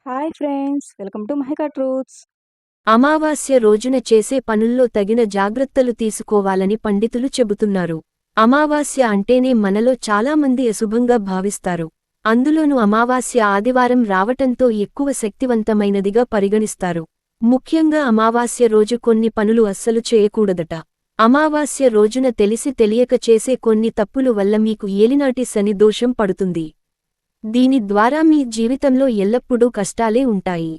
Hi friends, welcome to Mahika truths. అమావాస్య రోజున చేసే పనుల్లో తగిన జాగ్రత్తలు తీసుకోవాలని పండితులు చెబుతున్నారు. అమావాస్య అంటేనే మనలో చాలామంది అశుభంగా భావిస్తారు. అందులోనూ అమావాస్య ఆదివారం రావటంతో ఎక్కువ శక్తివంతమైనదిగా పరిగణిస్తారు. ముఖ్యంగా అమావాస్య రోజు కొన్ని పనులు అస్సలు చేయకూడదట. అమావాస్య రోజున తెలిసి తెలియక చేసే కొన్ని తప్పులు వల్ల మీకు ఏలినాటి శని దోషం పడుతుంది. దీని ద్వారా మీ జీవితంలో ఎల్లప్పుడూ కష్టాలే ఉంటాయి.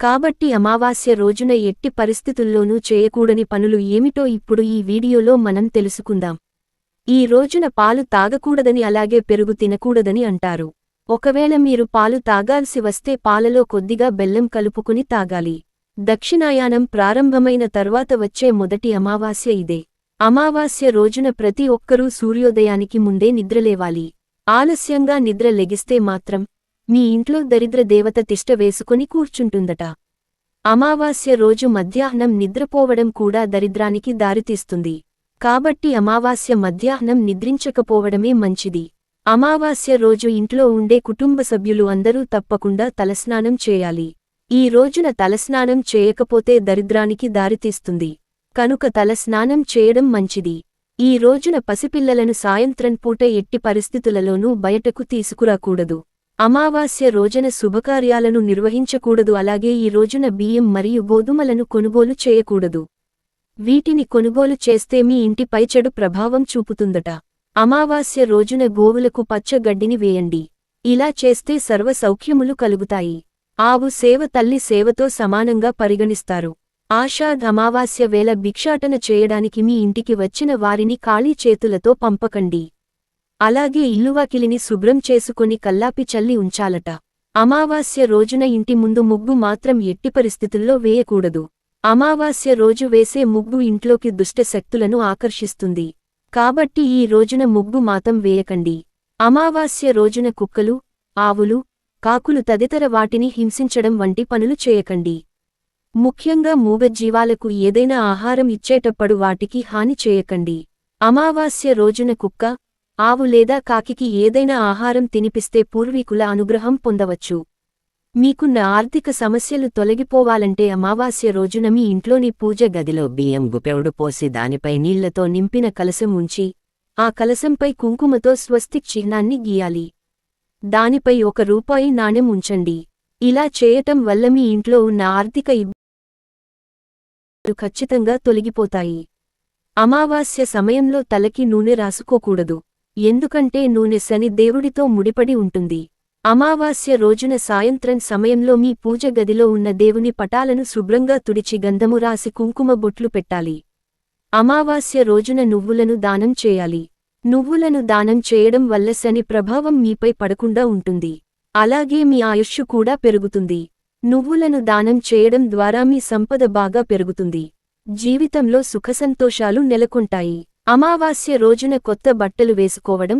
కాబట్టి అమావాస్య రోజున ఎట్టి పరిస్థితుల్లోనూ చేయకూడని పనులు ఏమిటో ఇప్పుడు ఈ వీడియోలో మనం తెలుసుకుందాం. ఈ రోజున పాలు తాగకూడదని అలాగే పెరుగు తినకూడదని అంటారు. ఒకవేళ మీరు పాలు తాగాల్సి వస్తే పాలలో కొద్దిగా బెల్లం కలుపుకుని తాగాలి. దక్షిణాయనం ప్రారంభమైన తర్వాత వచ్చే మొదటి అమావాస్య ఇదే. అమావాస్య రోజున ప్రతి ఒక్కరూ సూర్యోదయానికి ముందే నిద్రలేవాలి. ఆలస్యంగా నిద్ర లెగిస్తే మాత్రం మీ ఇంట్లో దరిద్ర దేవత తిష్ట వేసుకుని కూర్చుంటుందట. అమావాస్య రోజు మధ్యాహ్నం నిద్రపోవడం కూడా దరిద్రానికి దారితీస్తుంది. కాబట్టి అమావాస్య మధ్యాహ్నం నిద్రించకపోవడమే మంచిది. అమావాస్య రోజు ఇంట్లో ఉండే కుటుంబ సభ్యులు అందరూ తప్పకుండా తలస్నానం చేయాలి. ఈ రోజున తలస్నానం చేయకపోతే దరిద్రానికి దారితీస్తుంది. కనుక తలస్నానం చేయడం మంచిది. ఈ రోజున పసిపిల్లలను సాయంత్రం పూట ఎట్టి పరిస్థితులలోనూ బయటకు తీసుకురాకూడదు. అమావాస్య రోజున శుభకార్యాలను నిర్వహించకూడదు. అలాగే ఈ రోజున బియ్యం మరియు గోధుమలను కొనుగోలు చేయకూడదు. వీటిని కొనుగోలు చేస్తే మీ ఇంటిపై చెడు ప్రభావం చూపుతుందట. అమావాస్య రోజున గోవులకు పచ్చ గడ్డిని వేయండి. ఇలా చేస్తే సర్వ సౌఖ్యములు కలుగుతాయి. ఆవు సేవ తల్లి సేవతో సమానంగా పరిగణిస్తారు. ఆషాఢ అమావాస్య వేళ భిక్షాటన చేయడానికి మీ ఇంటికి వచ్చిన వారిని ఖాళీ చేతులతో పంపకండి. అలాగే ఇల్లువాకిలిని శుభ్రం చేసుకుని కల్లాపి చల్లి ఉంచాలట. అమావాస్య రోజున ఇంటి ముందు ముగ్గు మాత్రం ఎట్టి పరిస్థితుల్లో వేయకూడదు. అమావాస్య రోజు వేసే ముగ్గు ఇంట్లోకి దుష్ట శక్తులను ఆకర్షిస్తుంది. కాబట్టి ఈ రోజున ముగ్గు మాత్రం వేయకండి. అమావాస్య రోజున కుక్కలు, ఆవులు, కాకులు తదితర వాటిని హింసించడం వంటి పనులు చేయకండి. ముఖ్యంగా మూగజీవాలకు ఏదైనా ఆహారం ఇచ్చేటప్పుడు వాటికి హాని చేయకండి. అమావాస్య రోజున కుక్క, ఆవు లేదా కాకికి ఏదైనా ఆహారం తినిపిస్తే పూర్వీకుల అనుగ్రహం పొందవచ్చు. మీకున్న ఆర్థిక సమస్యలు తొలగిపోవాలంటే అమావాస్య రోజున మీ ఇంట్లోని పూజ గదిలో బియ్యం గుప్పెడు పోసి దానిపై నీళ్లతో నింపిన కలశం ఉంచి ఆ కలశంపై కుంకుమతో స్వస్తిక్ చిహ్నాన్ని గీయాలి. దానిపై ₹1 నాణెం ఉంచండి. ఇలా చేయటం వల్ల మీ ఇంట్లో ఉన్న ఆర్థిక ఇబ్బందులు ఖచ్చితంగా తొలగిపోతాయి. అమావాస్య సమయంలో తలకి నూనె రాసుకోకూడదు. ఎందుకంటే నూనె శని దేవుడితో ముడిపడి ఉంటుంది. అమావాస్య రోజున సాయంత్రం సమయంలో మీ పూజ గదిలో ఉన్న దేవుని పటాలను శుభ్రంగా తుడిచి గంధము రాసి కుంకుమ బొట్లు పెట్టాలి. అమావాస్య రోజున నువ్వులను దానం చేయాలి. నువ్వులను దానం చేయడం వల్ల శని ప్రభావం మీపై పడకుండా ఉంటుంది. అలాగే మీ ఆయుష్షు కూడా పెరుగుతుంది. నువ్వులను దానం చేయడం ద్వారా మీ సంపద బాగా పెరుగుతుంది. జీవితంలో సుఖసంతోషాలు నెలకొంటాయి. అమావాస్య రోజున కొత్త బట్టలు వేసుకోవడం,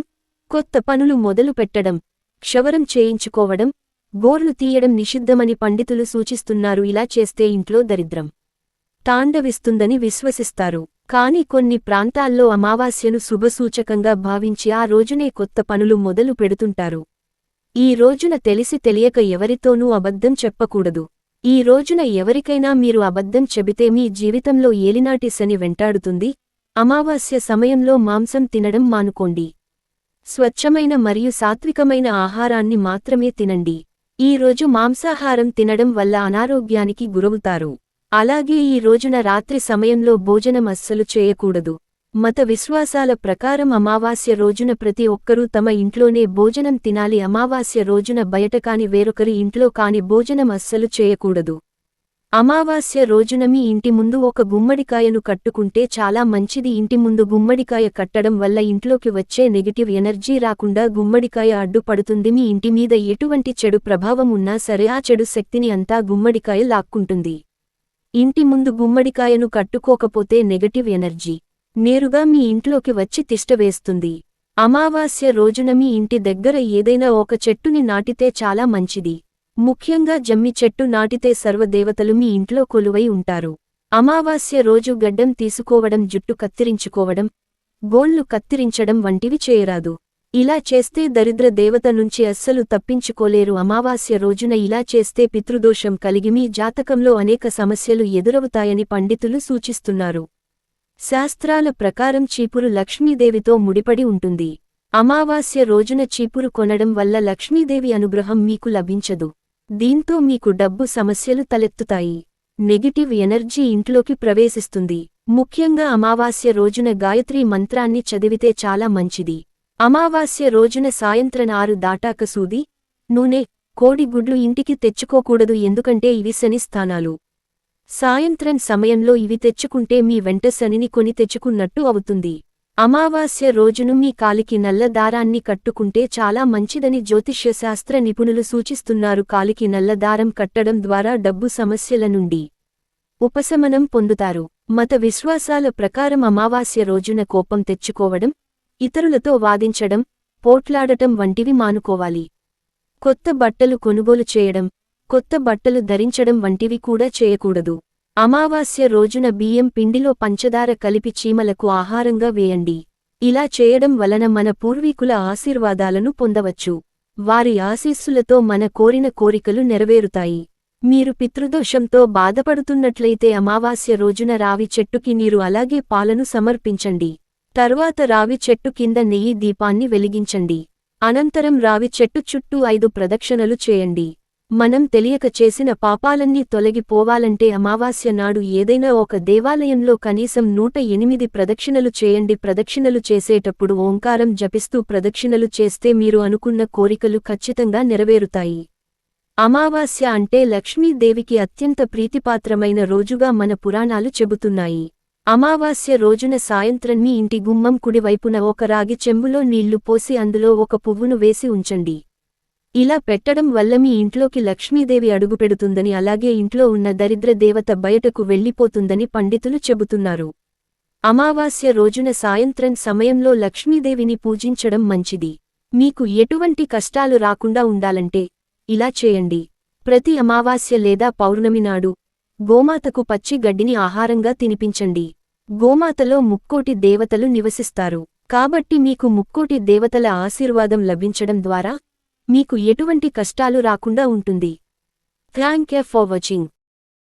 కొత్త పనులు మొదలు పెట్టడం, క్షవరం చేయించుకోవడం, గోర్లు తీయడం నిషిద్ధమని పండితులు సూచిస్తున్నారు. ఇలా చేస్తే ఇంట్లో దరిద్రం తాండవిస్తుందని విశ్వసిస్తారు. కాని కొన్ని ప్రాంతాల్లో అమావాస్యను శుభసూచకంగా భావించి ఆ రోజునే కొత్త పనులు మొదలు పెడుతుంటారు. ఈ రోజున తెలిసి తెలియక ఎవరితోనూ అబద్ధం చెప్పకూడదు. ఈ రోజున ఎవరికైనా మీరు అబద్ధం చెబితే మీ జీవితంలో ఏలినాటి శని వెంటాడుతుంది. అమావాస్య సమయంలో మాంసం తినడం మానుకోండి. స్వచ్ఛమైన మరియు సాత్వికమైన ఆహారాన్ని మాత్రమే తినండి. ఈ రోజు మాంసాహారం తినడం వల్ల అనారోగ్యానికి గురవుతారు. అలాగే ఈ రోజున రాత్రి సమయంలో భోజనం అస్సలు చేయకూడదు. మత విశ్వాసాల ప్రకారం అమావాస్య రోజున ప్రతి ఒక్కరూ తమ ఇంట్లోనే భోజనం తినాలి. అమావాస్య రోజున బయట కాని వేరొకరి ఇంట్లో కాని భోజనం అస్సలు చేయకూడదు. అమావాస్య రోజున మీ ఇంటి ముందు ఒక గుమ్మడికాయను కట్టుకుంటే చాలా మంచిది. ఇంటి ముందు గుమ్మడికాయ కట్టడం వల్ల ఇంట్లోకి వచ్చే నెగటివ్ ఎనర్జీ రాకుండా గుమ్మడికాయ అడ్డుపడుతుంది. మీ ఇంటి మీద ఎటువంటి చెడు ప్రభావం ఉన్నా సరే ఆ చెడు శక్తిని అంతా గుమ్మడికాయ లాక్కుంటుంది. ఇంటి ముందు గుమ్మడికాయను కట్టుకోకపోతే నెగటివ్ ఎనర్జీ నేరుగా మీ ఇంట్లోకి వచ్చి తిష్టవేస్తుంది. అమావాస్య రోజున మీ ఇంటి దగ్గర ఏదైనా ఒక చెట్టుని నాటితే చాలా మంచిది. ముఖ్యంగా జమ్మి చెట్టు నాటితే సర్వదేవతలు మీ ఇంట్లో కొలువై ఉంటారు. అమావాస్య రోజు గడ్డం తీసుకోవడం, జుట్టు కత్తిరించుకోవడం, గోళ్లు కత్తిరించడం వంటివి చేయరాదు. ఇలా చేస్తే దరిద్ర దేవత నుంచి అస్సలు తప్పించుకోలేరు. అమావాస్య రోజున ఇలా చేస్తే పితృదోషం కలిగి మీ జాతకంలో అనేక సమస్యలు ఎదురవుతాయని పండితులు సూచిస్తున్నారు. శాస్త్రాల ప్రకారం చీపురు లక్ష్మీదేవితో ముడిపడి ఉంటుంది. అమావాస్య రోజున చీపురు కొనడం వల్ల లక్ష్మీదేవి అనుగ్రహం మీకు లభించదు. దీంతో మీకు డబ్బు సమస్యలు తలెత్తుతాయి. నెగిటివ్ ఎనర్జీ ఇంట్లోకి ప్రవేశిస్తుంది. ముఖ్యంగా అమావాస్య రోజున గాయత్రీ మంత్రాన్ని చదివితే చాలా మంచిది. అమావాస్య రోజున సాయంత్రం 6 దాటాక సూది, నూనె, కోడి గుడ్లు ఇంటికి తెచ్చుకోకూడదు. ఎందుకంటే ఇవి శని స్థానాలు. సాయంత్రం సమయంలో ఇవి తెచ్చుకుంటే మీ వెంట శనిని కొని తెచ్చుకున్నట్టు అవుతుంది. అమావాస్య రోజును మీ కాలికి నల్ల దారాన్ని కట్టుకుంటే చాలా మంచిదని జ్యోతిష్యశాస్త్ర నిపుణులు సూచిస్తున్నారు. కాలికి నల్ల దారం కట్టడం ద్వారా డబ్బు సమస్యల నుండి ఉపశమనం పొందుతారు. మత విశ్వాసాల ప్రకారం అమావాస్య రోజున కోపం తెచ్చుకోవడం, ఇతరులతో వాదించడం, పోట్లాడటం వంటివి మానుకోవాలి. కొత్త బట్టలు కొనుగోలు చేయడం, కొత్త బట్టలు ధరించడం వంటివి కూడా చేయకూడదు. అమావాస్య రోజున బియ్యం పిండిలో పంచదార కలిపి చీమలకు ఆహారంగా వేయండి. ఇలా చేయడం వలన మన పూర్వీకుల ఆశీర్వాదాలను పొందవచ్చు. వారి ఆశీస్సులతో మన కోరిన కోరికలు నెరవేరుతాయి. మీరు పితృదోషంతో బాధపడుతున్నట్లయితే అమావాస్య రోజున రావి చెట్టుకి నీరు అలాగే పాలను సమర్పించండి. తర్వాత రావి చెట్టు కింద నెయ్యి దీపాన్ని వెలిగించండి. అనంతరం రావి చెట్టు చుట్టూ 5 ప్రదక్షిణలు చేయండి. మనం తెలియక చేసిన పాపాలన్నీ తొలగిపోవాలంటే అమావాస్య నాడు ఏదైనా ఒక దేవాలయంలో కనీసం 108 ప్రదక్షిణలు చేయండి. ప్రదక్షిణలు చేసేటప్పుడు ఓంకారం జపిస్తూ ప్రదక్షిణలు చేస్తే మీరు అనుకున్న కోరికలు ఖచ్చితంగా నెరవేరుతాయి. అమావాస్య అంటే లక్ష్మీదేవికి అత్యంత ప్రీతిపాత్రమైన రోజుగా మన పురాణాలు చెబుతున్నాయి. అమావాస్య రోజున సాయంత్రం మీ ఇంటి గుమ్మం కుడివైపున ఒక రాగి చెంబులో నీళ్లు పోసి అందులో ఒక పువ్వును వేసి ఉంచండి. ఇలా పెట్టడం వల్ల మీ ఇంట్లోకి లక్ష్మీదేవి అడుగుపెడుతుందని, అలాగే ఇంట్లో ఉన్న దరిద్ర దేవత బయటకు వెళ్లిపోతుందని పండితులు చెబుతున్నారు. అమావాస్య రోజున సాయంత్రం సమయంలో లక్ష్మీదేవిని పూజించడం మంచిది. మీకు ఎటువంటి కష్టాలు రాకుండా ఉండాలంటే ఇలా చేయండి. ప్రతి అమావాస్య లేదా పౌర్ణమి నాడు గోమాతకు పచ్చి గడ్డిని ఆహారంగా తినిపించండి. గోమాతలో ముక్కోటి దేవతలు నివసిస్తారు. కాబట్టి మీకు ముక్కోటి దేవతల ఆశీర్వాదం లభించడం ద్వారా మీకు ఎటువంటి కష్టాలు రాకుండా ఉంటుంది. Thank you for watching.